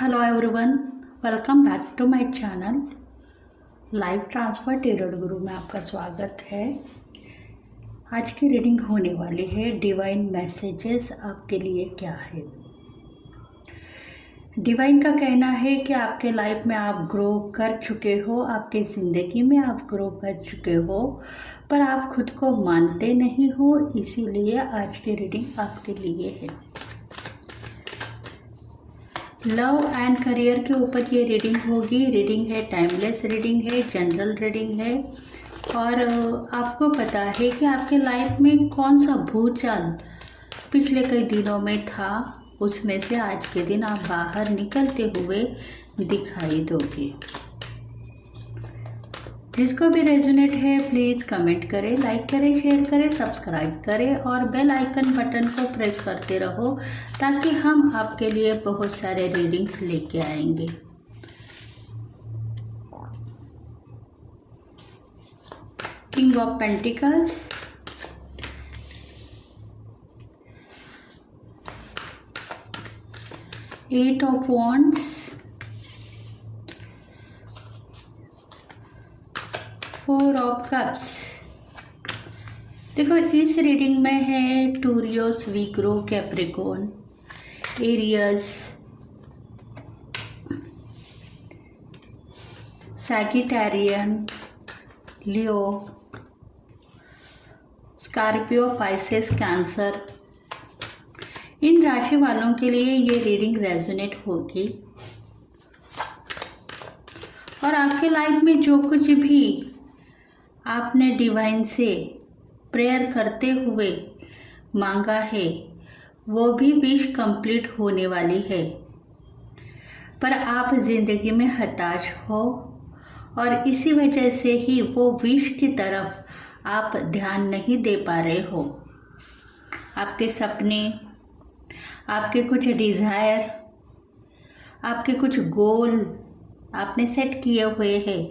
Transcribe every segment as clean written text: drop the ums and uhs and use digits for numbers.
Hello everyone, welcome back to my channel live transfer tarot गुरु में आपका स्वागत है। आज की रीडिंग होने वाली है डिवाइन मैसेजेस आपके लिए क्या है। डिवाइन का कहना है कि आपके लाइफ में आप ग्रो कर चुके हो, आपके ज़िंदगी में आप ग्रो कर चुके हो, पर आप खुद को मानते नहीं हो, इसीलिए आज की रीडिंग आपके लिए है। लव एंड करियर के ऊपर ये रीडिंग होगी। रीडिंग है टाइमलेस रीडिंग है, जनरल रीडिंग है और आपको पता है कि आपके लाइफ में कौन सा भूचाल पिछले कई दिनों में था, उसमें से आज के दिन आप बाहर निकलते हुए दिखाई दोगे। जिसको भी रेजोनेट है प्लीज़ कमेंट करें, लाइक करें, शेयर करें, सब्सक्राइब करें और बेल आइकन बटन को प्रेस करते रहो ताकि हम आपके लिए बहुत सारे रीडिंग्स लेके आएंगे। King of pentacles, eight of wands, four of cups. देखो इस रीडिंग में है टूरियोस, वीग्रो, Capricorn, Aries, Sagittarian, Leo, Scorpio, Pisces, Cancer. इन राशि वालों के लिए ये रीडिंग रेजोनेट होगी और आपके लाइफ में जो कुछ भी आपने डिवाइन से प्रेयर करते हुए मांगा है वो भी विश कंप्लीट होने वाली है, पर आप ज़िंदगी में हताश हो और इसी वजह से ही वो विश की तरफ आप ध्यान नहीं दे पा रहे हो। आपके सपने, आपके कुछ डिज़ायर, आपके कुछ गोल आपने सेट किए हुए हैं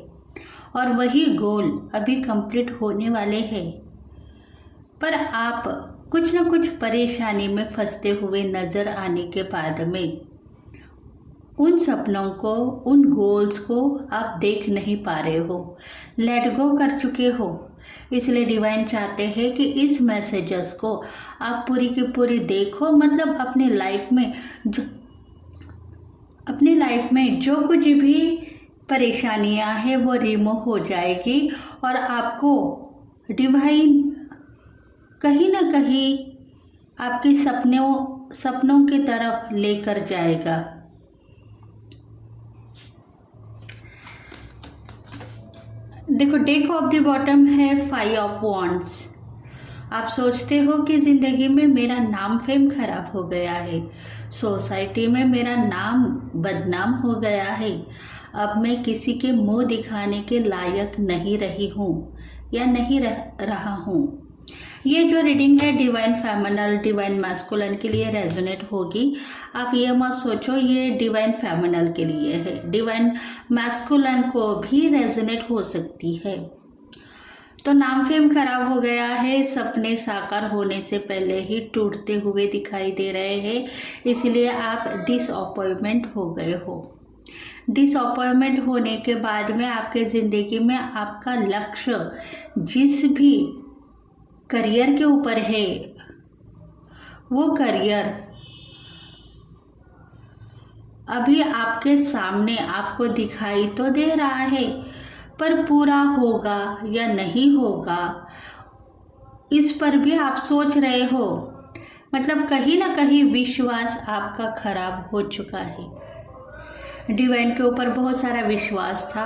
और वही गोल अभी कंप्लीट होने वाले हैं, पर आप कुछ ना कुछ परेशानी में फंसते हुए नज़र आने के बाद में उन सपनों को, उन गोल्स को आप देख नहीं पा रहे हो, लेट गो कर चुके हो। इसलिए डिवाइन चाहते हैं कि इस मैसेजेस को आप पूरी की पूरी देखो, मतलब अपने लाइफ में जो कुछ भी परेशानियां हैं वो रिमूव हो जाएगी और आपको डिवाइन कहीं ना कहीं आपके सपनों की तरफ लेकर जाएगा। देखो डेक ऑफ द बॉटम है फाइव ऑफ वॉन्ड्स। आप सोचते हो कि ज़िंदगी में मेरा नाम फेम खराब हो गया है, सोसाइटी में मेरा नाम बदनाम हो गया है, अब मैं किसी के मुंह दिखाने के लायक नहीं रही हूँ या नहीं रहा हूँ। ये जो रीडिंग है डिवाइन फेमिनल, डिवाइन मैस्कुलिन के लिए रेजोनेट होगी। आप ये मत सोचो ये डिवाइन फेमिनल के लिए है, डिवाइन मैस्कुलिन को भी रेजोनेट हो सकती है। तो नाम फेम खराब हो गया है, सपने साकार होने से पहले ही टूटते हुए दिखाई दे रहे हैं, इसलिए आप डिसअपॉइंटमेंट हो गए हो। डिसअपॉइंटमेंट होने के बाद में आपके ज़िंदगी में आपका लक्ष्य जिस भी करियर के ऊपर है वो करियर अभी आपके सामने आपको दिखाई तो दे रहा है, पर पूरा होगा या नहीं होगा इस पर भी आप सोच रहे हो। मतलब कहीं ना कहीं विश्वास आपका खराब हो चुका है। डिवाइन के ऊपर बहुत सारा विश्वास था,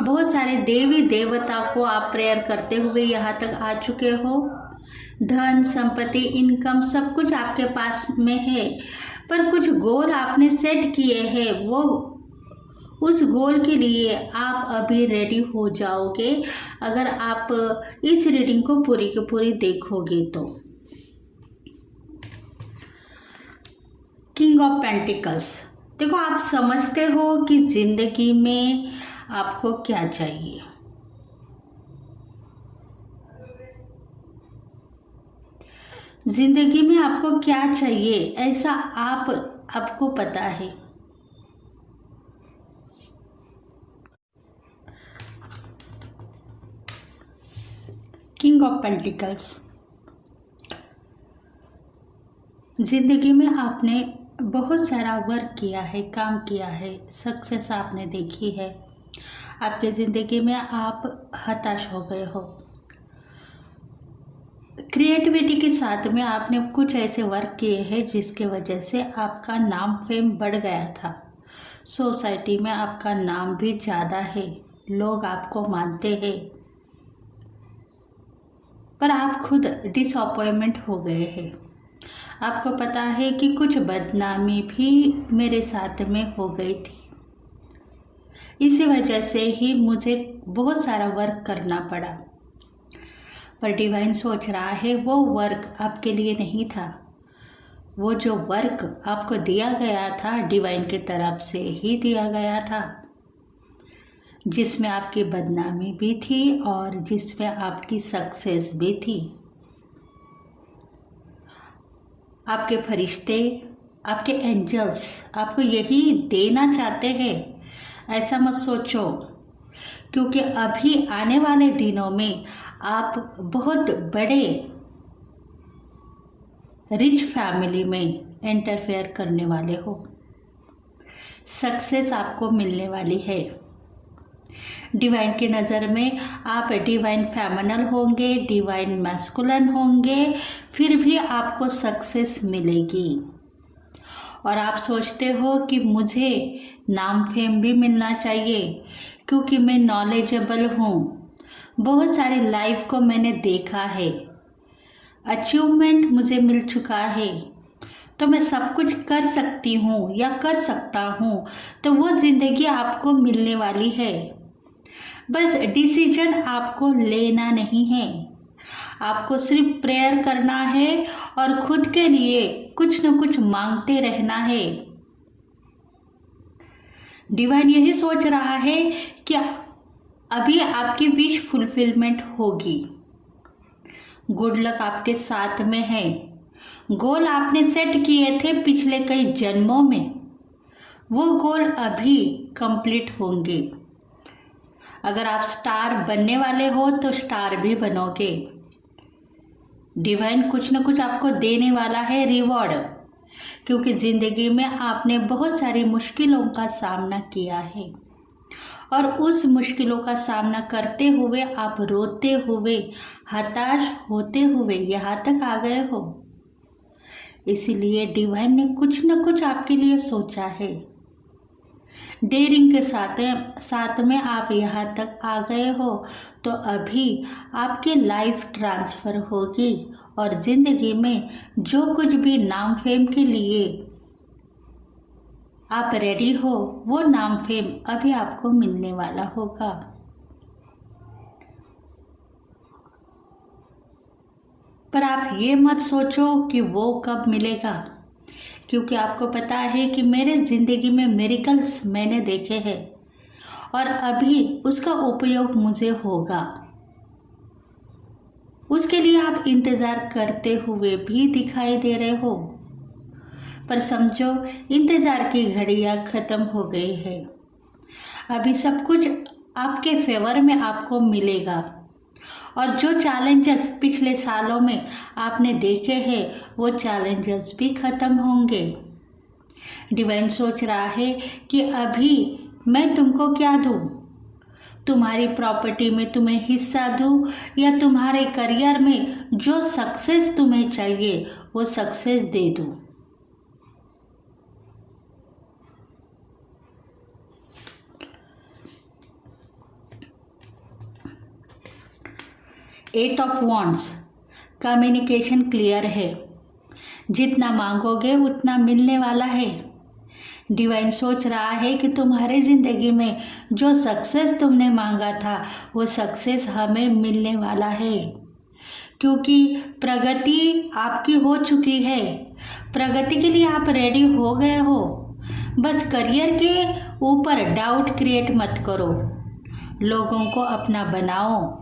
बहुत सारे देवी देवता को आप प्रेयर करते हुए यहाँ तक आ चुके हो। धन, संपत्ति, इनकम सब कुछ आपके पास में है, पर कुछ गोल आपने सेट किए हैं, वो उस गोल के लिए आप अभी रेडी हो जाओगे अगर आप इस रीडिंग को पूरी की पूरी देखोगे तो। King of pentacles. देखो आप समझते हो कि जिंदगी में आपको क्या चाहिए। जिंदगी में आपको क्या चाहिए ऐसा आपको पता है। King of pentacles. ज़िंदगी में आपने बहुत सारा वर्क किया है, काम किया है, सक्सेस आपने देखी है। आपके ज़िंदगी में आप हताश हो गए हो। क्रिएटिविटी के साथ में आपने कुछ ऐसे वर्क किए हैं जिसके वजह से आपका नाम फेम बढ़ गया था। सोसाइटी में आपका नाम भी ज़्यादा है, लोग आपको मानते हैं, पर आप खुद डिसअपॉइंटमेंट हो गए हैं। आपको पता है कि कुछ बदनामी भी मेरे साथ में हो गई थी, इसी वजह से ही मुझे बहुत सारा वर्क करना पड़ा। पर डिवाइन सोच रहा है वो वर्क आपके लिए नहीं था। वो जो वर्क आपको दिया गया था डिवाइन की तरफ से ही दिया गया था, जिसमें आपकी बदनामी भी थी और जिसमें आपकी सक्सेस भी थी। आपके फरिश्ते, आपके एंजल्स आपको यही देना चाहते हैं। ऐसा मत सोचो, क्योंकि अभी आने वाले दिनों में आप बहुत बड़े रिच फैमिली में इंटरफेयर करने वाले हो। सक्सेस आपको मिलने वाली है। डिवाइन की नज़र में आप डिवाइन फेमिनल होंगे, डिवाइन मैस्कुलिन होंगे, फिर भी आपको सक्सेस मिलेगी। और आप सोचते हो कि मुझे नाम फेम भी मिलना चाहिए क्योंकि मैं नॉलेजेबल हूँ, बहुत सारी लाइफ को मैंने देखा है, अचीवमेंट मुझे मिल चुका है, तो मैं सब कुछ कर सकती हूँ या कर सकता हूँ। तो वो ज़िंदगी आपको मिलने वाली है। बस डिसीजन आपको लेना नहीं है, आपको सिर्फ प्रेयर करना है और खुद के लिए कुछ न कुछ मांगते रहना है। डिवाइन यही सोच रहा है कि अभी आपकी विश फुलफिलमेंट होगी। गुड लक आपके साथ में है। गोल आपने सेट किए थे पिछले कई जन्मों में, वो गोल अभी कंप्लीट होंगे। अगर आप स्टार बनने वाले हो तो स्टार भी बनोगे। डिवाइन कुछ न कुछ आपको देने वाला है रिवॉर्ड, क्योंकि ज़िंदगी में आपने बहुत सारी मुश्किलों का सामना किया है और उस मुश्किलों का सामना करते हुए आप रोते हुए, हताश होते हुए यहाँ तक आ गए हो। इसीलिए डिवाइन ने कुछ न कुछ आपके लिए सोचा है। डेयरिंग के साथ में आप यहाँ तक आ गए हो, तो अभी आपकी लाइफ ट्रांसफ़र होगी और ज़िंदगी में जो कुछ भी नाम फेम के लिए आप रेडी हो, वो नाम फेम अभी आपको मिलने वाला होगा। पर आप ये मत सोचो कि वो कब मिलेगा, क्योंकि आपको पता है कि मेरे ज़िंदगी में मिरेकल्स मैंने देखे हैं और अभी उसका उपयोग मुझे होगा। उसके लिए आप इंतज़ार करते हुए भी दिखाई दे रहे हो, पर समझो इंतज़ार की घड़ियाँ ख़त्म हो गई है। अभी सब कुछ आपके फेवर में आपको मिलेगा और जो चैलेंजेस पिछले सालों में आपने देखे हैं वो चैलेंजेस भी ख़त्म होंगे। डिवाइन सोच रहा है कि अभी मैं तुमको क्या दूँ, तुम्हारी प्रॉपर्टी में तुम्हें हिस्सा दूँ या तुम्हारे करियर में जो सक्सेस तुम्हें चाहिए वो सक्सेस दे दूँ। Eight of wands, communication clear है। जितना मांगोगे उतना मिलने वाला है। डिवाइन सोच रहा है कि तुम्हारे ज़िंदगी में जो सक्सेस तुमने मांगा था वो सक्सेस हमें मिलने वाला है, क्योंकि प्रगति आपकी हो चुकी है। प्रगति के लिए आप रेडी हो गए हो। बस करियर के ऊपर डाउट क्रिएट मत करो, लोगों को अपना बनाओ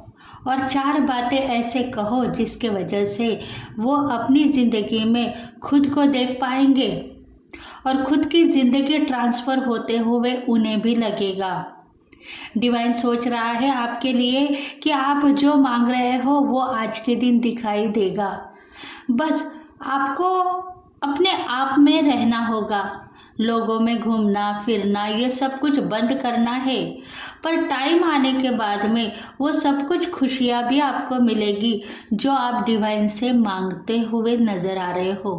और 4 बातें ऐसे कहो जिसके वजह से वो अपनी ज़िंदगी में खुद को देख पाएंगे और खुद की ज़िंदगी ट्रांसफ़र होते हुए उन्हें भी लगेगा डिवाइन सोच रहा है आपके लिए कि आप जो मांग रहे हो वो आज के दिन दिखाई देगा। बस आपको अपने आप में रहना होगा। लोगों में घूमना फिरना ये सब कुछ बंद करना है, पर टाइम आने के बाद में वो सब कुछ खुशियाँ भी आपको मिलेगी जो आप डिवाइन से मांगते हुए नज़र आ रहे हो।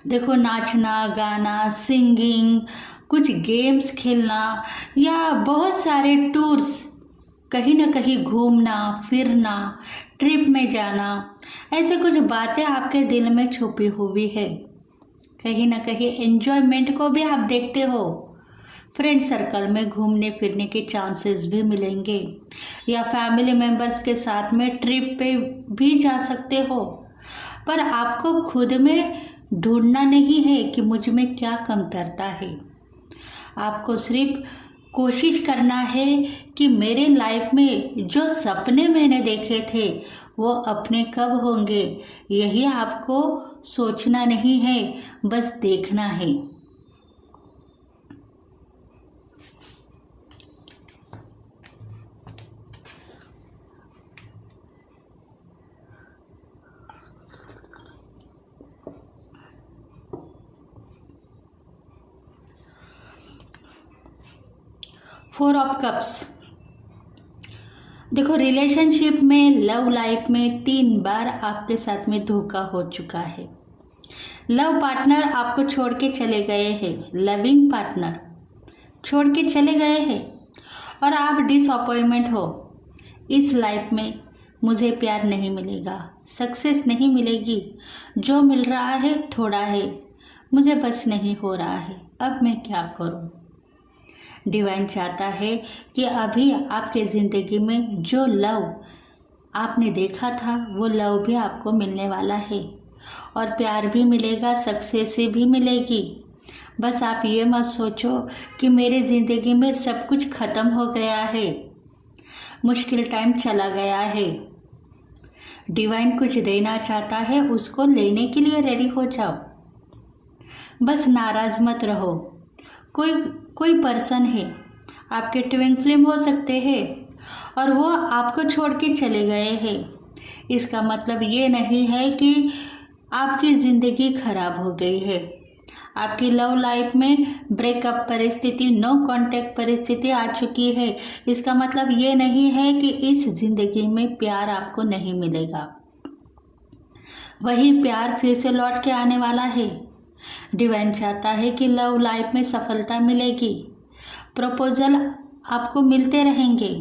देखो, नाचना गाना, सिंगिंग, कुछ गेम्स खेलना या बहुत सारे टूर्स, कहीं ना कहीं घूमना फिरना, ट्रिप में जाना, ऐसे कुछ बातें आपके दिल में छुपी हुई है। कहीं ना कहीं एंजॉयमेंट को भी आप देखते हो। फ्रेंड सर्कल में घूमने फिरने के चांसेस भी मिलेंगे या फैमिली मेम्बर्स के साथ में ट्रिप पे भी जा सकते हो। पर आपको खुद में ढूंढना नहीं है कि मुझ में क्या कमतरता है। आपको सिर्फ कोशिश करना है कि मेरे लाइफ में जो सपने मैंने देखे थे वो अपने कब होंगे, यही आपको सोचना नहीं है, बस देखना है। Four of cups. देखो, रिलेशनशिप में, लव लाइफ में 3 बार आपके साथ में धोखा हो चुका है। लव पार्टनर आपको छोड़ के चले गए हैं, लविंग पार्टनर छोड़ के चले गए हैं और आप डिसअपॉइंटमेंट हो। इस लाइफ में मुझे प्यार नहीं मिलेगा, सक्सेस नहीं मिलेगी, जो मिल रहा है थोड़ा है, मुझे बस नहीं हो रहा है, अब मैं क्या करूं। डिवाइन चाहता है कि अभी आपके ज़िंदगी में जो लव आपने देखा था वो लव भी आपको मिलने वाला है और प्यार भी मिलेगा, सक्सेस भी मिलेगी। बस आप ये मत सोचो कि मेरे ज़िंदगी में सब कुछ ख़त्म हो गया है, मुश्किल टाइम चला गया है। डिवाइन कुछ देना चाहता है, उसको लेने के लिए रेडी हो जाओ। बस नाराज़ मत रहो। कोई पर्सन है, आपके ट्विन फ्लेम हो सकते हैं और वो आपको छोड़ के चले गए हैं। इसका मतलब ये नहीं है कि आपकी ज़िंदगी खराब हो गई है। आपकी लव लाइफ में ब्रेकअप परिस्थिति, नो कांटेक्ट परिस्थिति आ चुकी है। इसका मतलब ये नहीं है कि इस ज़िंदगी में प्यार आपको नहीं मिलेगा। वही प्यार फिर से लौट के आने वाला है। डिवाइन चाहता है कि लव लाइफ में सफलता मिलेगी, प्रपोजल आपको मिलते रहेंगे,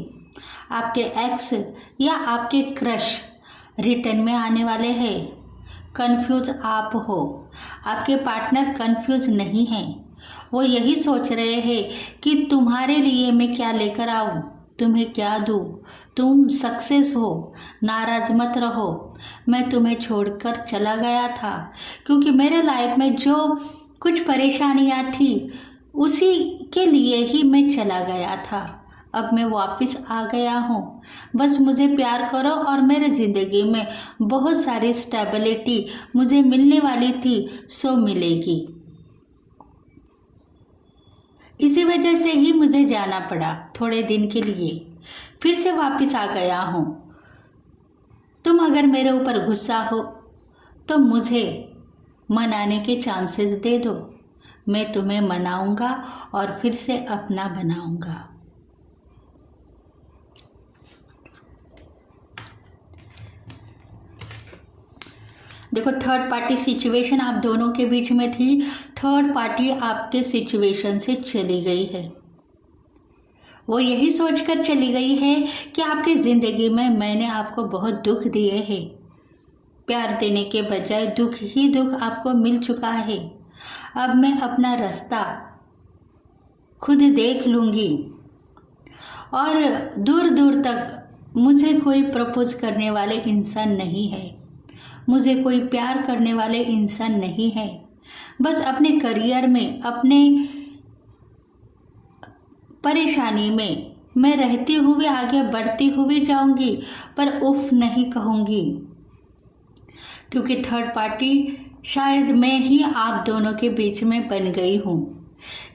आपके एक्स या आपके क्रश रिटर्न में आने वाले हैं। कंफ्यूज आप हो, आपके पार्टनर कंफ्यूज नहीं हैं। वो यही सोच रहे हैं कि तुम्हारे लिए मैं क्या लेकर आऊँ, तुम्हें क्या दूँ, तुम सक्सेस हो, नाराज़ मत रहो। मैं तुम्हें छोड़कर चला गया था क्योंकि मेरे लाइफ में जो कुछ परेशानियाँ थी उसी के लिए ही मैं चला गया था। अब मैं वापस आ गया हूँ। बस मुझे प्यार करो और मेरे ज़िंदगी में बहुत सारी स्टेबिलिटी मुझे मिलने वाली थी, सो मिलेगी। इसी वजह से ही मुझे जाना पड़ा थोड़े दिन के लिए, फिर से वापस आ गया हूँ। तुम अगर मेरे ऊपर गुस्सा हो तो मुझे मनाने के चांसेस दे दो, मैं तुम्हें मनाऊंगा और फिर से अपना बनाऊंगा। देखो, थर्ड पार्टी सिचुएशन आप दोनों के बीच में थी। थर्ड पार्टी आपके सिचुएशन से चली गई है। वो यही सोचकर चली गई है कि आपकी ज़िंदगी में मैंने आपको बहुत दुख दिए हैं। प्यार देने के बजाय दुख ही दुख आपको मिल चुका है। अब मैं अपना रास्ता खुद देख लूँगी और दूर दूर तक मुझे कोई प्रपोज करने वाले इंसान नहीं है, मुझे कोई प्यार करने वाले इंसान नहीं है। बस अपने करियर में, अपने परेशानी में मैं रहती हुई आगे बढ़ती हुई जाऊंगी, पर उफ नहीं कहूँगी, क्योंकि थर्ड पार्टी शायद मैं ही आप दोनों के बीच में बन गई हूँ।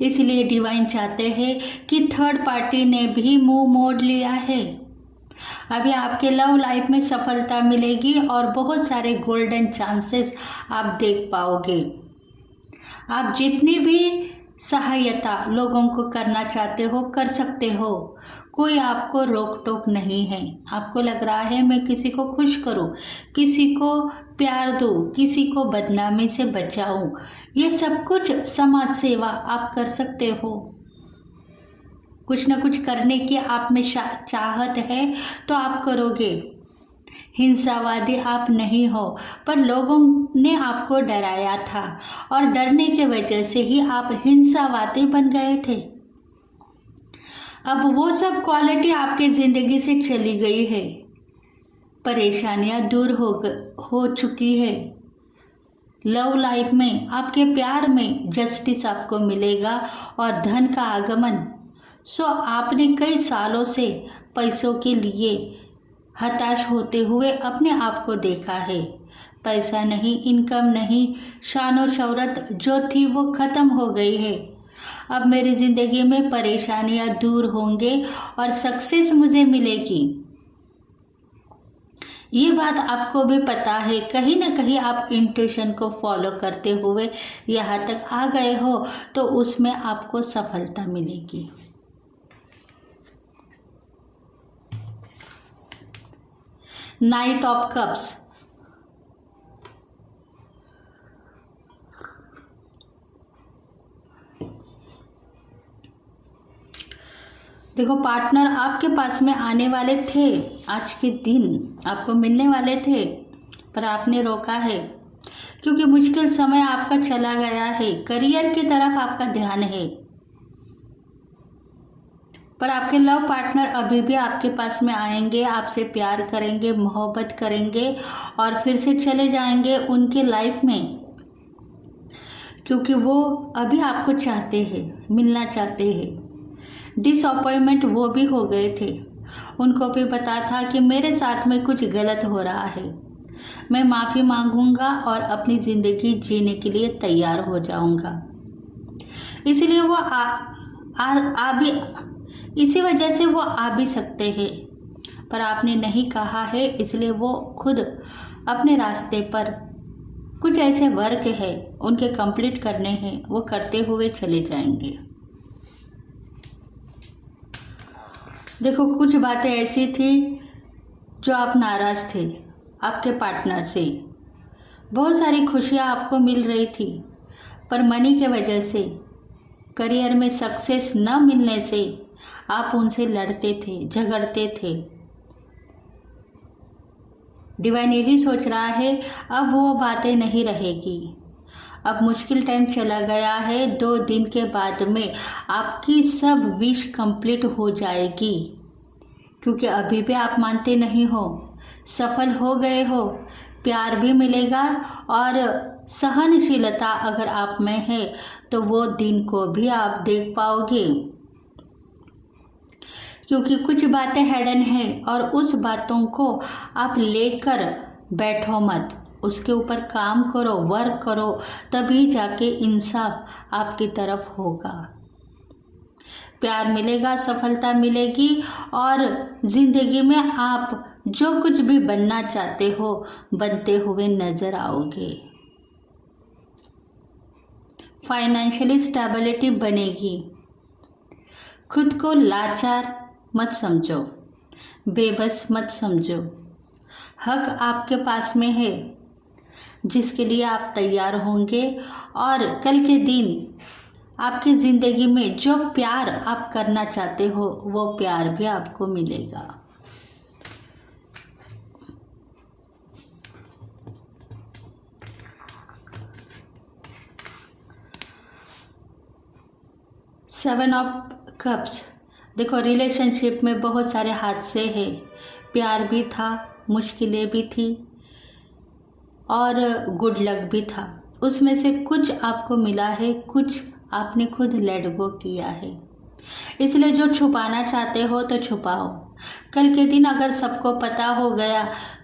इसलिए डिवाइन चाहते हैं कि थर्ड पार्टी ने भी मुंह मोड़ लिया है। अभी आपके लव लाइफ में सफलता मिलेगी और बहुत सारे गोल्डन चांसेस आप देख पाओगे। आप जितनी भी सहायता लोगों को करना चाहते हो कर सकते हो, कोई आपको रोक टोक नहीं है। आपको लग रहा है मैं किसी को खुश करूं, किसी को प्यार दूं, किसी को बदनामी से बचाऊं, ये सब कुछ समाज सेवा आप कर सकते हो। कुछ न कुछ करने की आप में चाहत है तो आप करोगे। हिंसावादी आप नहीं हो, पर लोगों ने आपको डराया था और डरने के वजह से ही आप हिंसावादी बन गए थे। अब वो सब क्वालिटी आपके ज़िंदगी से चली गई है, परेशानियां दूर हो चुकी है। लव लाइफ में आपके प्यार में जस्टिस आपको मिलेगा और धन का आगमन। सो आपने कई सालों से पैसों के लिए हताश होते हुए अपने आप को देखा है। पैसा नहीं, इनकम नहीं, शान और शौहरत जो थी वो ख़त्म हो गई है। अब मेरी ज़िंदगी में परेशानियां दूर होंगे और सक्सेस मुझे मिलेगी। ये बात आपको भी पता है। कहीं ना कहीं आप इंट्यूशन को फॉलो करते हुए यहाँ तक आ गए हो तो उसमें आपको सफलता मिलेगी। नाइट ऑफ कप्स, देखो पार्टनर आपके पास में आने वाले थे, आज के दिन आपको मिलने वाले थे, पर आपने रोका है क्योंकि मुश्किल समय आपका चला गया है। करियर की तरफ आपका ध्यान है, पर आपके लव पार्टनर अभी भी आपके पास में आएंगे, आपसे प्यार करेंगे, मोहब्बत करेंगे और फिर से चले जाएंगे उनके लाइफ में, क्योंकि वो अभी आपको चाहते हैं, मिलना चाहते हैं। डिसअपॉइंटमेंट वो भी हो गए थे, उनको भी पता था कि मेरे साथ में कुछ गलत हो रहा है। मैं माफ़ी मांगूंगा और अपनी ज़िंदगी जीने के लिए तैयार हो जाऊंगा। इसलिए वो इसी वजह से वो आ भी सकते हैं, पर आपने नहीं कहा है, इसलिए वो खुद अपने रास्ते पर कुछ ऐसे वर्क है उनके कंप्लीट करने हैं, वो करते हुए चले जाएंगे। देखो कुछ बातें ऐसी थी जो आप नाराज़ थे आपके पार्टनर से, बहुत सारी खुशियाँ आपको मिल रही थी, पर मनी के वजह से, करियर में सक्सेस न मिलने से आप उनसे लड़ते थे, झगड़ते थे। डिवाइन यही सोच रहा है अब वो बातें नहीं रहेगी। अब मुश्किल टाइम चला गया है। 2 दिन के बाद में आपकी सब विश कंप्लीट हो जाएगी, क्योंकि अभी भी आप मानते नहीं हो, सफल हो गए हो, प्यार भी मिलेगा और सहनशीलता अगर आप में है तो वो दिन को भी आप देख पाओगे, क्योंकि कुछ बातें हिडन हैं और उस बातों को आप लेकर बैठो मत, उसके ऊपर काम करो, वर्क करो, तभी जाके इंसाफ आपकी तरफ होगा। प्यार मिलेगा, सफलता मिलेगी और ज़िंदगी में आप जो कुछ भी बनना चाहते हो बनते हुए नज़र आओगे। फाइनेंशियली स्टेबिलिटी बनेगी। खुद को लाचार मत समझो, बेबस मत समझो। हक आपके पास में है जिसके लिए आप तैयार होंगे और कल के दिन आपकी ज़िंदगी में जो प्यार आप करना चाहते हो वो प्यार भी आपको मिलेगा। सेवन ऑफ कप्स, देखो रिलेशनशिप में बहुत सारे हादसे हैं, प्यार भी था, मुश्किलें भी थी और गुड लक भी था। उसमें से कुछ आपको मिला है, कुछ आपने खुद लेट गो किया है। इसलिए जो छुपाना चाहते हो तो छुपाओ। कल के दिन अगर सबको पता हो गया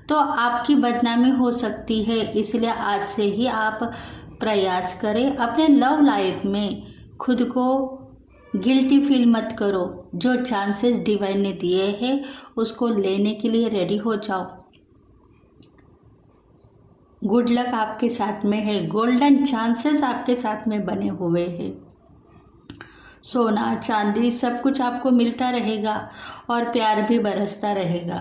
तो आपकी बदनामी हो सकती है। इसलिए आज से ही आप प्रयास करें अपने लव लाइफ में खुद को गिल्टी फील मत करो। जो चांसेस डिवाइन ने दिए हैं उसको लेने के लिए रेडी हो जाओ। गुड लक आपके साथ में है, गोल्डन चांसेस आपके साथ में बने हुए हैं। सोना चांदी सब कुछ आपको मिलता रहेगा और प्यार भी बरसता रहेगा।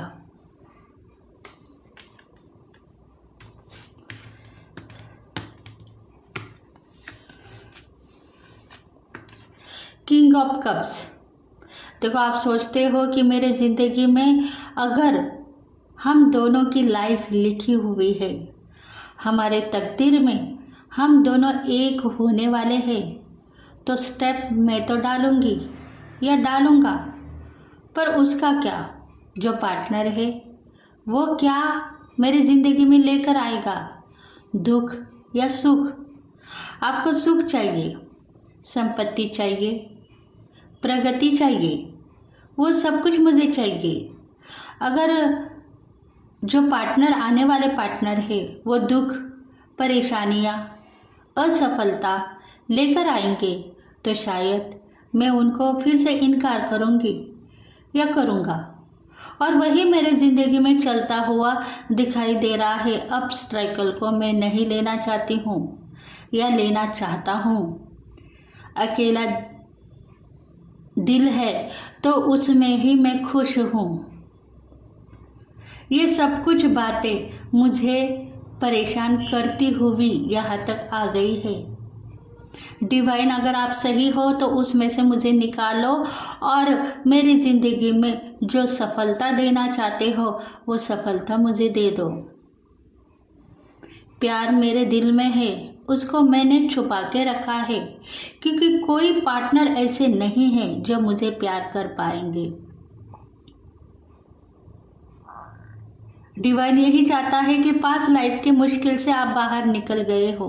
King of cups. देखो, आप सोचते हो कि मेरे ज़िंदगी में अगर हम दोनों की लाइफ लिखी हुई है, हमारे तकदीर में हम दोनों एक होने वाले हैं, तो स्टेप मैं तो डालूंगी या डालूंगा, पर उसका क्या? जो पार्टनर है वो क्या मेरी ज़िंदगी में लेकर आएगा, दुख या सुख? आपको सुख चाहिए, संपत्ति चाहिए, प्रगति चाहिए, वो सब कुछ मुझे चाहिए। अगर जो पार्टनर आने वाले पार्टनर है वो दुख, परेशानियाँ, असफलता लेकर आएंगे, तो शायद मैं उनको फिर से इनकार करूँगी या करूँगा, और वही मेरे ज़िंदगी में चलता हुआ दिखाई दे रहा है। अब स्ट्रगल को मैं नहीं लेना चाहती हूँ या लेना चाहता हूँ। अकेला दिल है तो उसमें ही मैं खुश हूँ। ये सब कुछ बातें मुझे परेशान करती हुई यहाँ तक आ गई है। डिवाइन, अगर आप सही हो तो उसमें से मुझे निकालो और मेरी ज़िंदगी में जो सफलता देना चाहते हो वो सफलता मुझे दे दो। प्यार मेरे दिल में है, उसको मैंने छुपा के रखा है, क्योंकि कोई पार्टनर ऐसे नहीं है जो मुझे प्यार कर पाएंगे। डिवाइन यही चाहता है कि पास लाइफ की मुश्किल से आप बाहर निकल गए हो।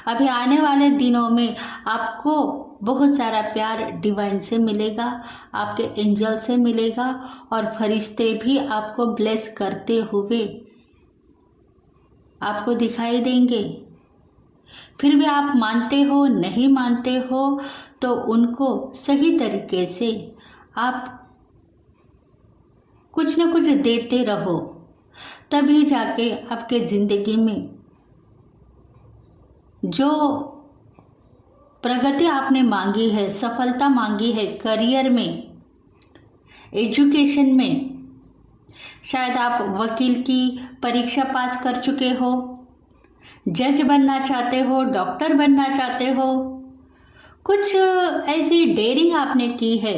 अभी आने वाले दिनों में आपको बहुत सारा प्यार डिवाइन से मिलेगा, आपके एंजल से मिलेगा, और फरिश्ते भी आपको ब्लेस करते हुए आपको दिखाई देंगे। फिर भी आप मानते हो नहीं मानते हो, तो उनको सही तरीके से आप कुछ न कुछ देते रहो, तभी जाके आपके ज़िंदगी में जो प्रगति आपने मांगी है, सफलता मांगी है, करियर में, एजुकेशन में, शायद आप वकील की परीक्षा पास कर चुके हो, जज बनना चाहते हो, डॉक्टर बनना चाहते हो, कुछ ऐसी डेयरिंग आपने की है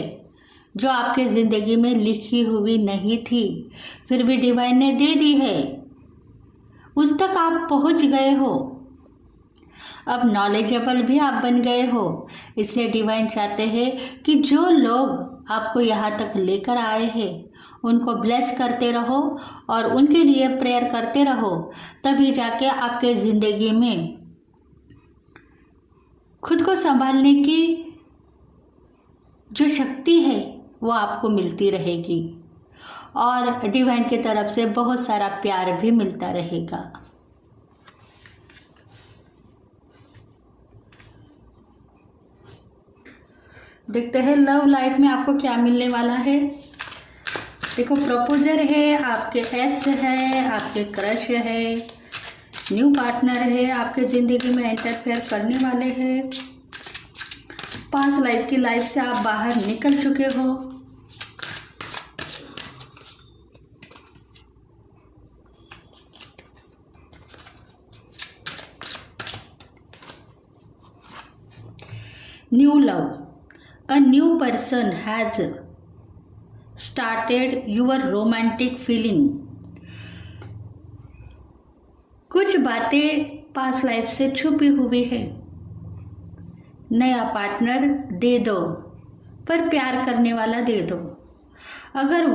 जो आपके ज़िंदगी में लिखी हुई नहीं थी, फिर भी डिवाइन ने दे दी है, उस तक आप पहुंच गए हो। अब नॉलेजेबल भी आप बन गए हो, इसलिए डिवाइन चाहते हैं कि जो लोग आपको यहाँ तक लेकर आए हैं उनको ब्लेस करते रहो और उनके लिए प्रेयर करते रहो, तभी जाके आपके ज़िंदगी में खुद को संभालने की जो शक्ति है वो आपको मिलती रहेगी, और डिवाइन की तरफ से बहुत सारा प्यार भी मिलता रहेगा। देखते हैं लव लाइफ में आपको क्या मिलने वाला है। देखो, प्रपोजर है, आपके एक्स है, आपके क्रश है, न्यू पार्टनर है, आपके ज़िंदगी में इंटरफेयर करने वाले हैं, पास लाइफ की लाइफ से आप बाहर निकल चुके हो, new love, a new person has started your romantic feeling। कुछ बातें पास लाइफ से छुपी हुई है। नया पार्टनर दे दो, पर प्यार करने वाला दे दो। अगर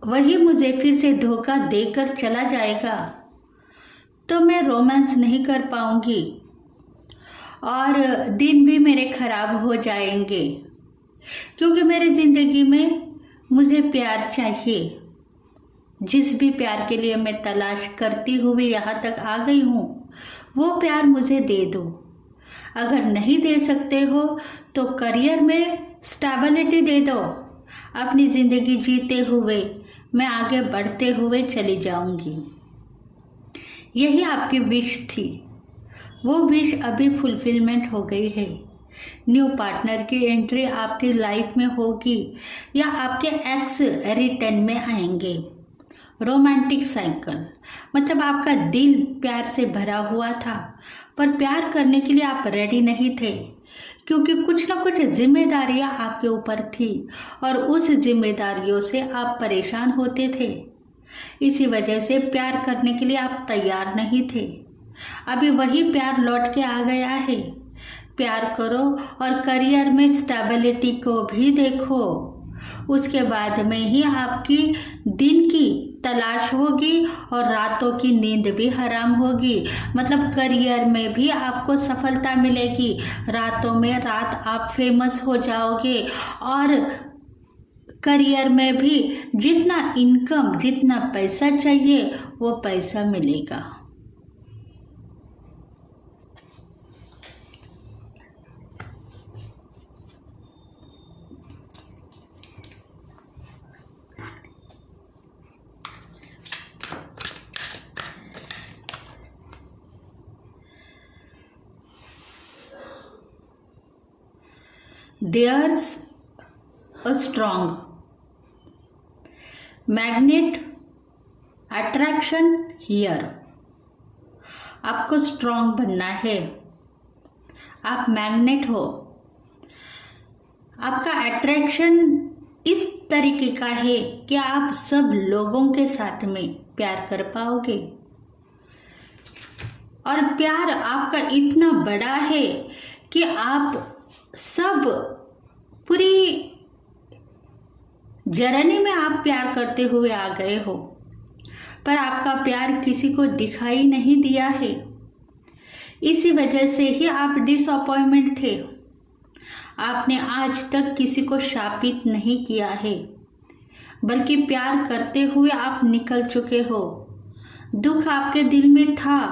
वही मुझे फिर से धोखा देकर चला जाएगा तो मैं रोमांस नहीं कर पाऊंगी और दिन भी मेरे खराब हो जाएंगे, क्योंकि मेरी ज़िंदगी में मुझे प्यार चाहिए। जिस भी प्यार के लिए मैं तलाश करती हुई यहाँ तक आ गई हूँ, वो प्यार मुझे दे दो। अगर नहीं दे सकते हो तो करियर में स्टेबिलिटी दे दो। अपनी ज़िंदगी जीते हुए मैं आगे बढ़ते हुए चली जाऊंगी। यही आपकी विश थी। वो विश अभी फुलफिलमेंट हो गई है। न्यू पार्टनर की एंट्री आपकी लाइफ में होगी या आपके एक्स रिटर्न में आएंगे। रोमांटिक साइकिल मतलब आपका दिल प्यार से भरा हुआ था, पर प्यार करने के लिए आप रेडी नहीं थे, क्योंकि कुछ ना कुछ जिम्मेदारियां आपके ऊपर थी और उस जिम्मेदारियों से आप परेशान होते थे। इसी वजह से प्यार करने के लिए आप तैयार नहीं थे। अभी वही प्यार लौट के आ गया है। प्यार करो और करियर में स्टेबिलिटी को भी देखो। उसके बाद में ही आपकी दिन की तलाश होगी और रातों की नींद भी हराम होगी। मतलब करियर में भी आपको सफलता मिलेगी, रातों में रात आप फेमस हो जाओगे और करियर में भी जितना इनकम, जितना पैसा चाहिए वो पैसा मिलेगा। There's a strong magnet attraction here। आपको स्ट्रॉन्ग बनना है। आप मैग्नेट हो। आपका अट्रैक्शन इस तरीके का है कि आप सब लोगों के साथ में प्यार कर पाओगे और प्यार आपका इतना बड़ा है कि आप सब पूरी जर्नी में आप प्यार करते हुए आ गए हो, पर आपका प्यार किसी को दिखाई नहीं दिया है। इसी वजह से ही आप डिसअपॉइंटमेंट थे। आपने आज तक किसी को शापित नहीं किया है, बल्कि प्यार करते हुए आप निकल चुके हो। दुख आपके दिल में था,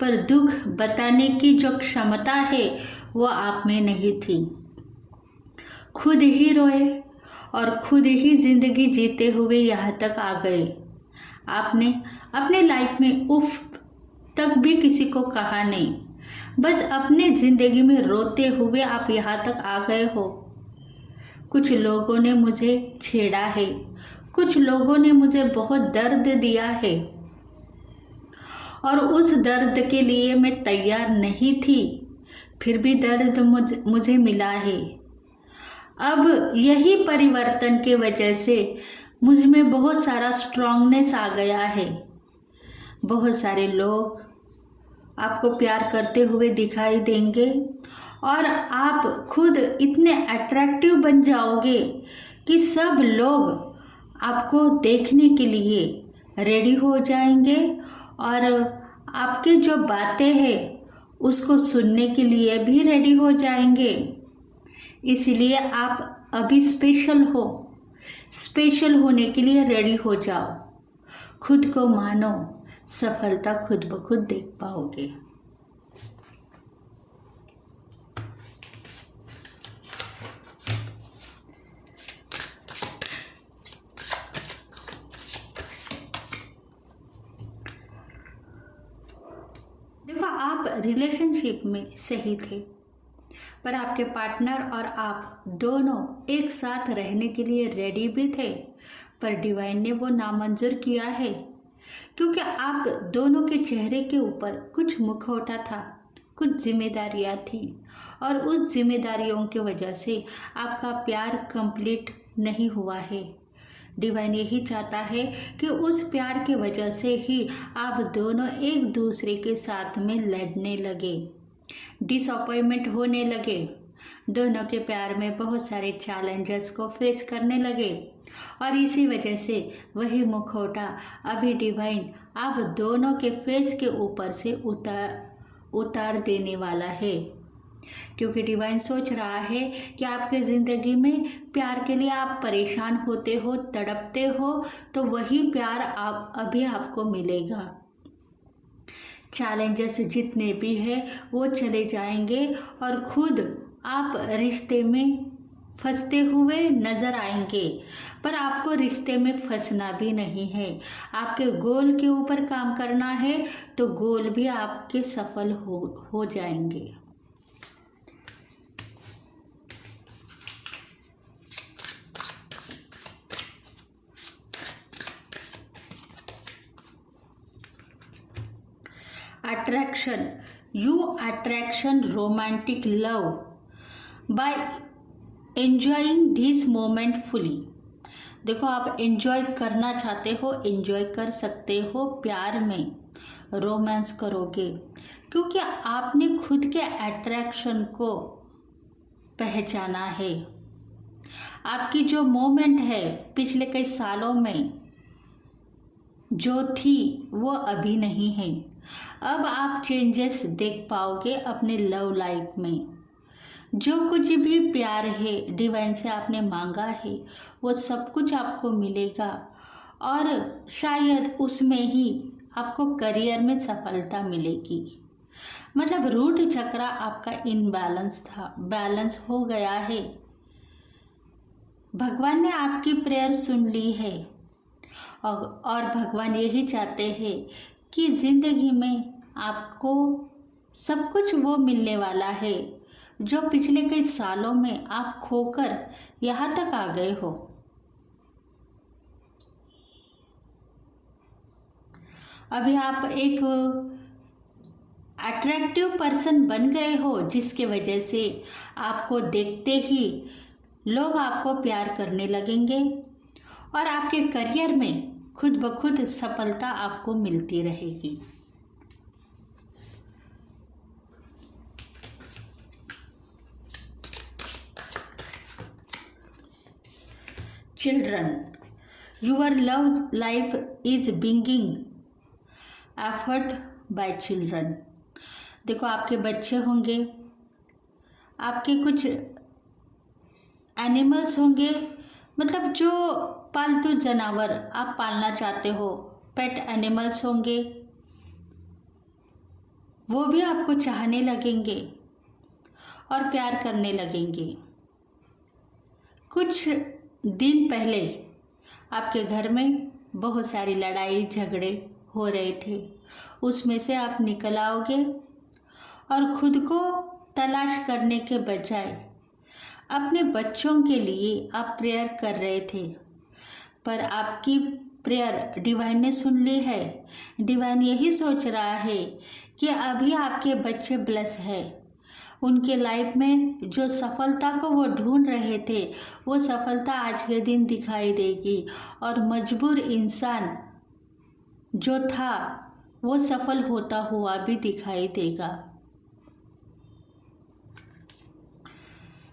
पर दुख बताने की जो क्षमता है वो आप में नहीं थी। खुद ही रोए और खुद ही जिंदगी जीते हुए यहाँ तक आ गए। आपने अपने लाइफ में उफ तक भी किसी को कहा नहीं, बस अपने जिंदगी में रोते हुए आप यहाँ तक आ गए हो। कुछ लोगों ने मुझे छेड़ा है, कुछ लोगों ने मुझे बहुत दर्द दिया है और उस दर्द के लिए मैं तैयार नहीं थी, फिर भी दर्द मुझे मिला है। अब यही परिवर्तन के वजह से मुझ में बहुत सारा स्ट्रॉन्गनेस आ गया है। बहुत सारे लोग आपको प्यार करते हुए दिखाई देंगे और आप खुद इतने अट्रैक्टिव बन जाओगे कि सब लोग आपको देखने के लिए रेडी हो जाएंगे और आपके जो बातें हैं उसको सुनने के लिए भी रेडी हो जाएंगे। इसलिए आप अभी स्पेशल हो। स्पेशल होने के लिए रेडी हो जाओ। खुद को मानो, सफलता खुद ब खुद देख पाओगे। देखो, आप रिलेशनशिप में सही थे, पर आपके पार्टनर और आप दोनों एक साथ रहने के लिए रेडी भी थे, पर डिवाइन ने वो नामंजूर किया है, क्योंकि आप दोनों के चेहरे के ऊपर कुछ मुखौटा था, कुछ जिम्मेदारियां थी और उस जिम्मेदारियों की वजह से आपका प्यार कंप्लीट नहीं हुआ है। डिवाइन यही चाहता है कि उस प्यार की वजह से ही आप दोनों एक दूसरे के साथ में लड़ने लगे, डिसअपॉइंटमेंट होने लगे, दोनों के प्यार में बहुत सारे चैलेंजेस को फेस करने लगे और इसी वजह से वही मुखौटा अभी डिवाइन आप दोनों के फेस के ऊपर से उतार देने वाला है, क्योंकि डिवाइन सोच रहा है कि आपके ज़िंदगी में प्यार के लिए आप परेशान होते हो, तड़पते हो, तो वही प्यार आप अभी आपको मिलेगा। चैलेंजेस जितने भी हैं वो चले जाएंगे और खुद आप रिश्ते में फंसते हुए नज़र आएंगे। पर आपको रिश्ते में फंसना भी नहीं है, आपके गोल के ऊपर काम करना है, तो गोल भी आपके सफल हो जाएंगे। Attraction. You attraction romantic love by enjoying this moment fully. देखो, आप एंजॉय करना चाहते हो, एंजॉय कर सकते हो, प्यार में रोमांस करोगे क्योंकि आपने खुद के अट्रैक्शन को पहचाना है। आपकी जो मोमेंट है पिछले कई सालों में जो थी वो अभी नहीं है। अब आप चेंजेस देख पाओगे अपने लव लाइफ में। जो कुछ भी प्यार है डिवाइन से आपने मांगा है वो सब कुछ आपको मिलेगा और शायद उसमें ही आपको करियर में सफलता मिलेगी। मतलब रूट चक्र आपका इनबैलेंस था, बैलेंस हो गया है। भगवान ने आपकी प्रेयर सुन ली है और भगवान यही चाहते हैं कि ज़िंदगी में आपको सब कुछ वो मिलने वाला है जो पिछले कई सालों में आप खोकर यहाँ तक आ गए हो। अभी आप एक अट्रैक्टिव पर्सन बन गए हो जिसके वजह से आपको देखते ही लोग आपको प्यार करने लगेंगे और आपके करियर में खुद ब खुद सफलता आपको मिलती रहेगी। Children, your love life is binging effort by children. देखो, आपके बच्चे होंगे, आपके कुछ एनिमल्स होंगे, मतलब जो पालतू जानवर आप पालना चाहते हो, पेट एनिमल्स होंगे, वो भी आपको चाहने लगेंगे और प्यार करने लगेंगे। कुछ दिन पहले आपके घर में बहुत सारी लड़ाई झगड़े हो रहे थे, उसमें से आप निकल आओगे और खुद को तलाश करने के बजाय अपने बच्चों के लिए आप प्रेयर कर रहे थे, पर आपकी प्रेयर डिवाइन ने सुन ली है। डिवाइन यही सोच रहा है कि अभी आपके बच्चे ब्लेस है, उनके लाइफ में जो सफलता को वो ढूंढ रहे थे वो सफलता आज के दिन दिखाई देगी और मजबूर इंसान जो था वो सफल होता हुआ भी दिखाई देगा।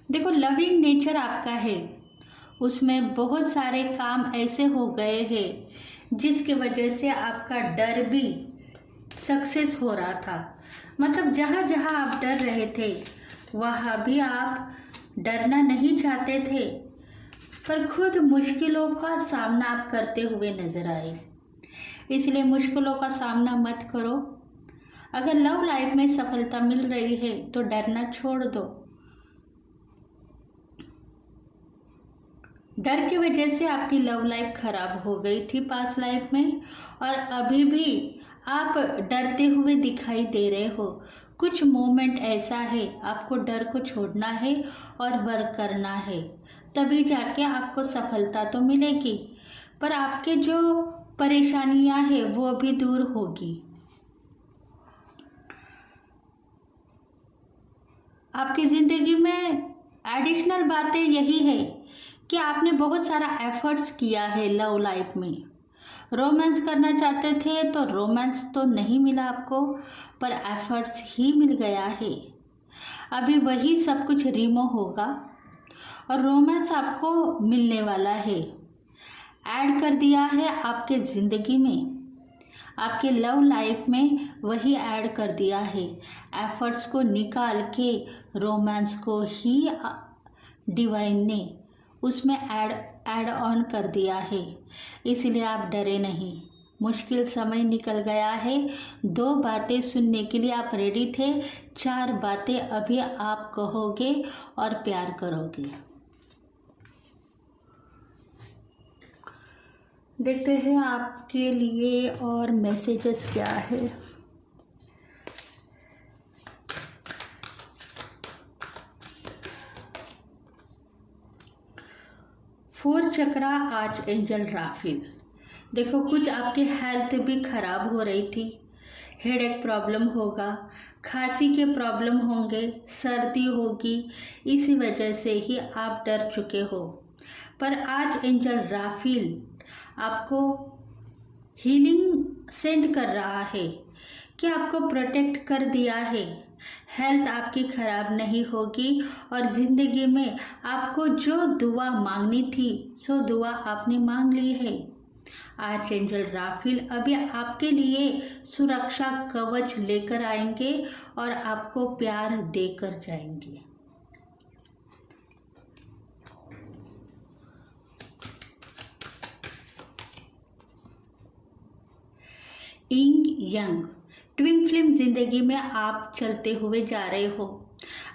देखो, लविंग नेचर आपका है, उसमें बहुत सारे काम ऐसे हो गए हैं जिसकी वजह से आपका डर भी सक्सेस हो रहा था। मतलब जहाँ जहाँ आप डर रहे थे वहाँ भी आप डरना नहीं चाहते थे, पर खुद मुश्किलों का सामना आप करते हुए नजर आए। इसलिए मुश्किलों का सामना मत करो। अगर लव लाइफ में सफलता मिल रही है तो डरना छोड़ दो। डर की वजह से आपकी लव लाइफ खराब हो गई थी पास्ट लाइफ में और अभी भी आप डरते हुए दिखाई दे रहे हो। कुछ मोमेंट ऐसा है आपको डर को छोड़ना है और वर्क करना है, तभी जाके आपको सफलता तो मिलेगी, पर आपके जो परेशानियां हैं वो भी दूर होगी। आपकी ज़िंदगी में एडिशनल बातें यही है कि आपने बहुत सारा एफर्ट्स किया है लव लाइफ में। रोमांस करना चाहते थे तो रोमांस तो नहीं मिला आपको, पर एफर्ट्स ही मिल गया है। अभी वही सब कुछ रिमूव होगा और रोमांस आपको मिलने वाला है। ऐड कर दिया है आपके ज़िंदगी में, आपके लव लाइफ में वही ऐड कर दिया है। एफर्ट्स को निकाल के रोमांस को ही डिवाइन ने उसमें ऐड ऑन कर दिया है। इसलिए आप डरे नहीं, मुश्किल समय निकल गया है। 2 बातें सुनने के लिए आप रेडी थे, 4 बातें अभी आप कहोगे और प्यार करोगे। देखते हैं आपके लिए और मैसेजेस क्या है। फोर चक्रा आर्च एंजल राफेल। देखो, कुछ आपकी हेल्थ भी खराब हो रही थी, हेडेक प्रॉब्लम होगा, खांसी के प्रॉब्लम होंगे, सर्दी होगी, इसी वजह से ही आप डर चुके हो। पर आज एंजल राफेल आपको हीलिंग सेंड कर रहा है कि आपको प्रोटेक्ट कर दिया है, हेल्थ आपकी खराब नहीं होगी और ज़िंदगी में आपको जो दुआ मांगनी थी सो दुआ आपने मांग ली है। आज एंजल राफेल अभी आपके लिए सुरक्षा कवच लेकर आएंगे और आपको प्यार देकर जाएंगे। इंग यंग ट्विन फ्लेम जिंदगी में आप चलते हुए जा रहे हो।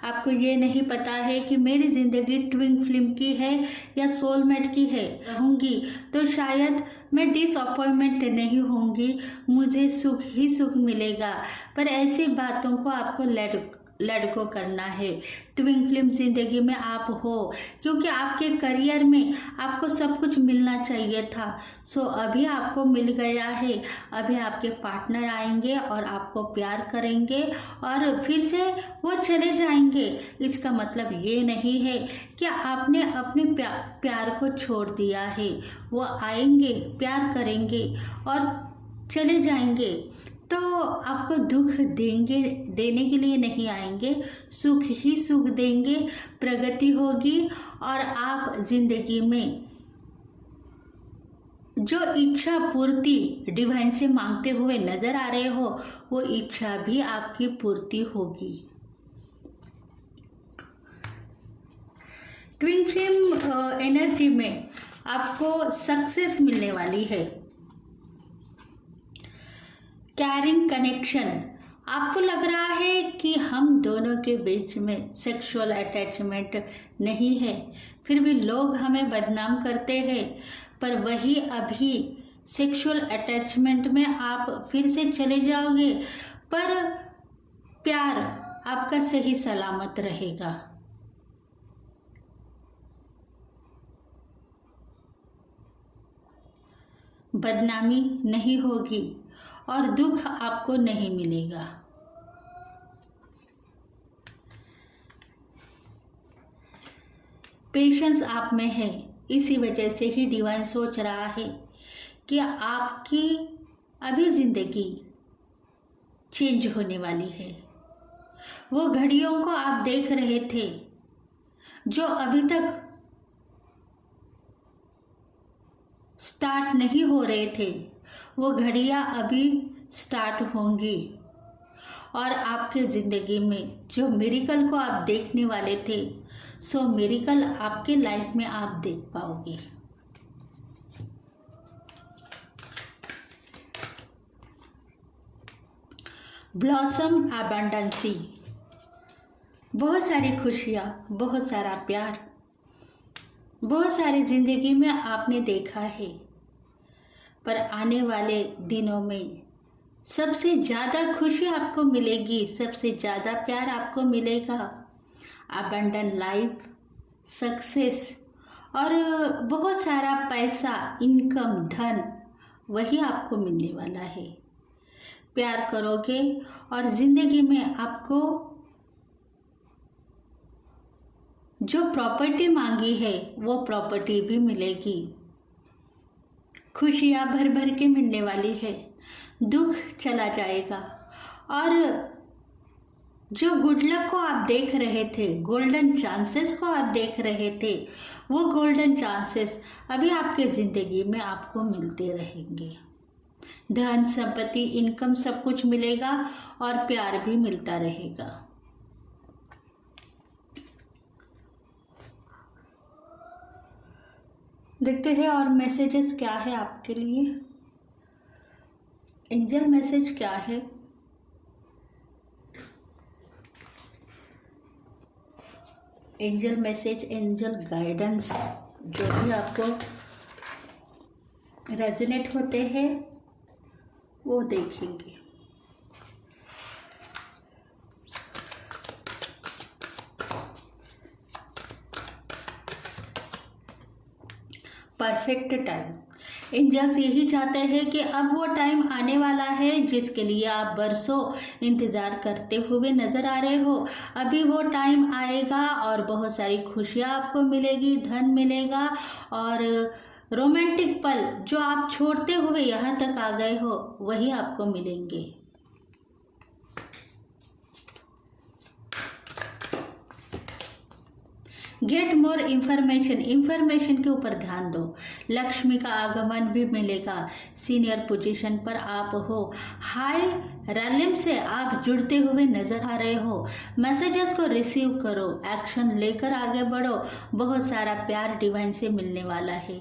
आपको ये नहीं पता है कि मेरी ज़िंदगी ट्विन फ्लेम की है या सोलमेट की है। रहूँगी तो शायद मैं डिसअपॉइंटमेंट नहीं होंगी, मुझे सुख ही सुख मिलेगा। पर ऐसी बातों को आपको लेट गो करना है। ट्विन फ्लेम जिंदगी में आप हो क्योंकि आपके करियर में आपको सब कुछ मिलना चाहिए था, सो अभी आपको मिल गया है। अभी आपके पार्टनर आएंगे और आपको प्यार करेंगे और फिर से वो चले जाएंगे। इसका मतलब ये नहीं है कि आपने अपने प्यार को छोड़ दिया है। वो आएंगे, प्यार करेंगे और चले जाएंगे, तो आपको दुख देने के लिए नहीं आएंगे, सुख ही सुख देंगे, प्रगति होगी और आप जिंदगी में जो इच्छा पूर्ति डिवाइन से मांगते हुए नजर आ रहे हो वो इच्छा भी आपकी पूर्ति होगी। ट्विन फ्लेम एनर्जी में आपको सक्सेस मिलने वाली है। कैरिंग कनेक्शन, आपको लग रहा है कि हम दोनों के बीच में सेक्सुअल अटैचमेंट नहीं है, फिर भी लोग हमें बदनाम करते हैं। पर वही अभी सेक्सुअल अटैचमेंट में आप फिर से चले जाओगे, पर प्यार आपका सही सलामत रहेगा। बदनामी नहीं होगी और दुख आपको नहीं मिलेगा। पेशेंस आप में है, इसी वजह से ही डिवाइन सोच रहा है कि आपकी अभी जिंदगी चेंज होने वाली है। वो घड़ियों को आप देख रहे थे जो अभी तक स्टार्ट नहीं हो रहे थे, वो घड़ियां अभी स्टार्ट होंगी और आपके ज़िंदगी में जो मिरेकल को आप देखने वाले थे सो मिरेकल आपके लाइफ में आप देख पाओगे। ब्लॉसम अबंडेंसी, बहुत सारी खुशियाँ, बहुत सारा प्यार, बहुत सारी ज़िंदगी में आपने देखा है। पर आने वाले दिनों में सबसे ज़्यादा खुशी आपको मिलेगी, सबसे ज़्यादा प्यार आपको मिलेगा। अबंडेंट लाइफ, सक्सेस और बहुत सारा पैसा, इनकम, धन वही आपको मिलने वाला है। प्यार करोगे और ज़िंदगी में आपको जो प्रॉपर्टी मांगी है वो प्रॉपर्टी भी मिलेगी। खुशियाँ भर भर के मिलने वाली है, दुख चला जाएगा और जो गुड लक को आप देख रहे थे, गोल्डन चांसेस को आप देख रहे थे, वो गोल्डन चांसेस अभी आपके ज़िंदगी में आपको मिलते रहेंगे। धन, संपत्ति, इनकम सब कुछ मिलेगा और प्यार भी मिलता रहेगा। देखते हैं और मैसेजेस क्या है आपके लिए। एंजल मैसेज क्या है? एंजल मैसेज, एंजल गाइडेंस जो भी आपको रेजोनेट होते हैं वो देखेंगे। Perfect time. एंजल्स यही चाहते हैं कि अब वो टाइम आने वाला है जिसके लिए आप बरसों इंतज़ार करते हुए नज़र आ रहे हो। अभी वो टाइम आएगा और बहुत सारी खुशियाँ आपको मिलेगी, धन मिलेगा और रोमांटिक पल जो आप छोड़ते हुए यहाँ तक आ गए हो वही आपको मिलेंगे। गेट मोर इंफॉर्मेशन के ऊपर ध्यान दो। लक्ष्मी का आगमन भी मिलेगा। सीनियर पोजीशन पर आप हो। हाई रैलिम से आप जुड़ते हुए नजर आ रहे हो। मैसेजेस को रिसीव करो, एक्शन लेकर आगे बढ़ो। बहुत सारा प्यार डिवाइन से मिलने वाला है।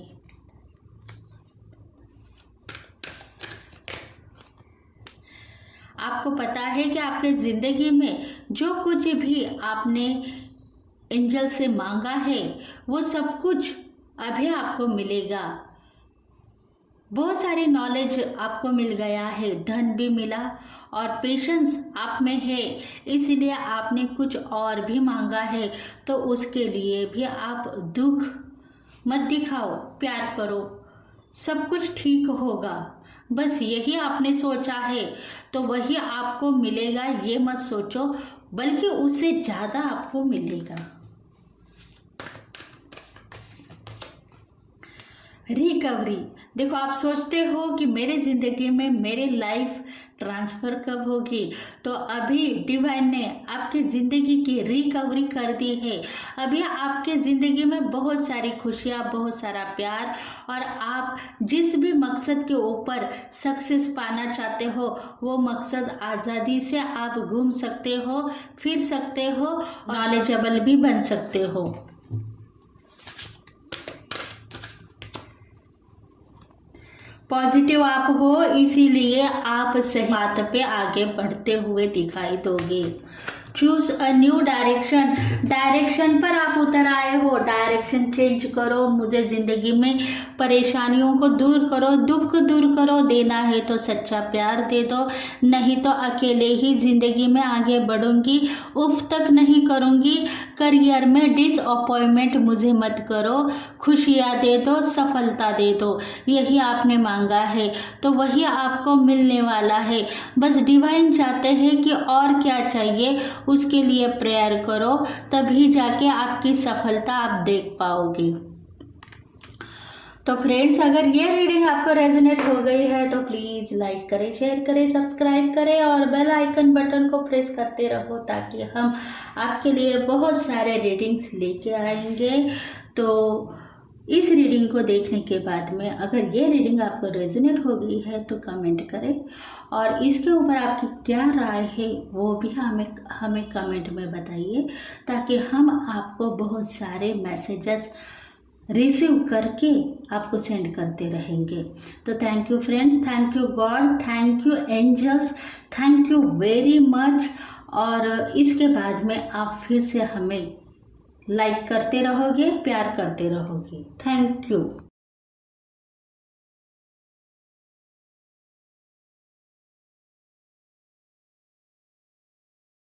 आपको पता है कि आपके जिंदगी में जो कुछ भी आपने एंजल से मांगा है वो सब कुछ अभी आपको मिलेगा। बहुत सारी नॉलेज आपको मिल गया है, धन भी मिला और पेशेंस आप में है, इसलिए आपने कुछ और भी मांगा है। तो उसके लिए भी आप दुख मत दिखाओ, प्यार करो, सब कुछ ठीक होगा। बस यही आपने सोचा है तो वही आपको मिलेगा, ये मत सोचो, बल्कि उससे ज़्यादा आपको मिलेगा। रिकवरी। देखो, आप सोचते हो कि मेरे ज़िंदगी में मेरी लाइफ ट्रांसफ़र कब होगी, तो अभी डिवाइन ने आपकी ज़िंदगी की रिकवरी कर दी है। अभी आपके ज़िंदगी में बहुत सारी खुशियाँ, बहुत सारा प्यार और आप जिस भी मकसद के ऊपर सक्सेस पाना चाहते हो वो मकसद आज़ादी से आप घूम सकते हो, फिर सकते हो, नॉलेजेबल भी बन सकते हो। पॉजिटिव आप हो, इसीलिए आप सही बात पे आगे बढ़ते हुए दिखाई दोगे। चूज अ न्यू डायरेक्शन पर आप उतर आए हो। डायरेक्शन चेंज करो। मुझे जिंदगी में परेशानियों को दूर करो, दुख को दूर करो। देना है तो सच्चा प्यार दे दो, नहीं तो अकेले ही जिंदगी में आगे बढ़ूंगी, उफ तक नहीं करूंगी। करियर में डिसअपॉइंटमेंट मुझे मत करो, खुशियाँ दे दो, सफलता दे दो। यही आपने मांगा है तो वही आपको मिलने वाला है। बस डिवाइन चाहते हैं कि और क्या चाहिए, उसके लिए प्रेयर करो, तभी जाके आपकी सफलता आप देख पाओगे। तो फ्रेंड्स, अगर ये रीडिंग आपको रेजोनेट हो गई है तो प्लीज़ लाइक करें, शेयर करें, सब्सक्राइब करें और बेल आइकन बटन को प्रेस करते रहो ताकि हम आपके लिए बहुत सारे रीडिंग्स लेके आएंगे। तो इस रीडिंग को देखने के बाद में अगर ये रीडिंग आपको रेजोनेट हो गई है तो कमेंट करें और इसके ऊपर आपकी क्या राय है वो भी हमें कमेंट में बताइए, ताकि हम आपको बहुत सारे मैसेजेस रिसीव करके आपको सेंड करते रहेंगे। तो thank you friends, thank you God, thank you angels, thank you very much. और इसके बाद में आप फिर से हमें लाइक करते रहोगे, प्यार करते रहोगे। Thank you.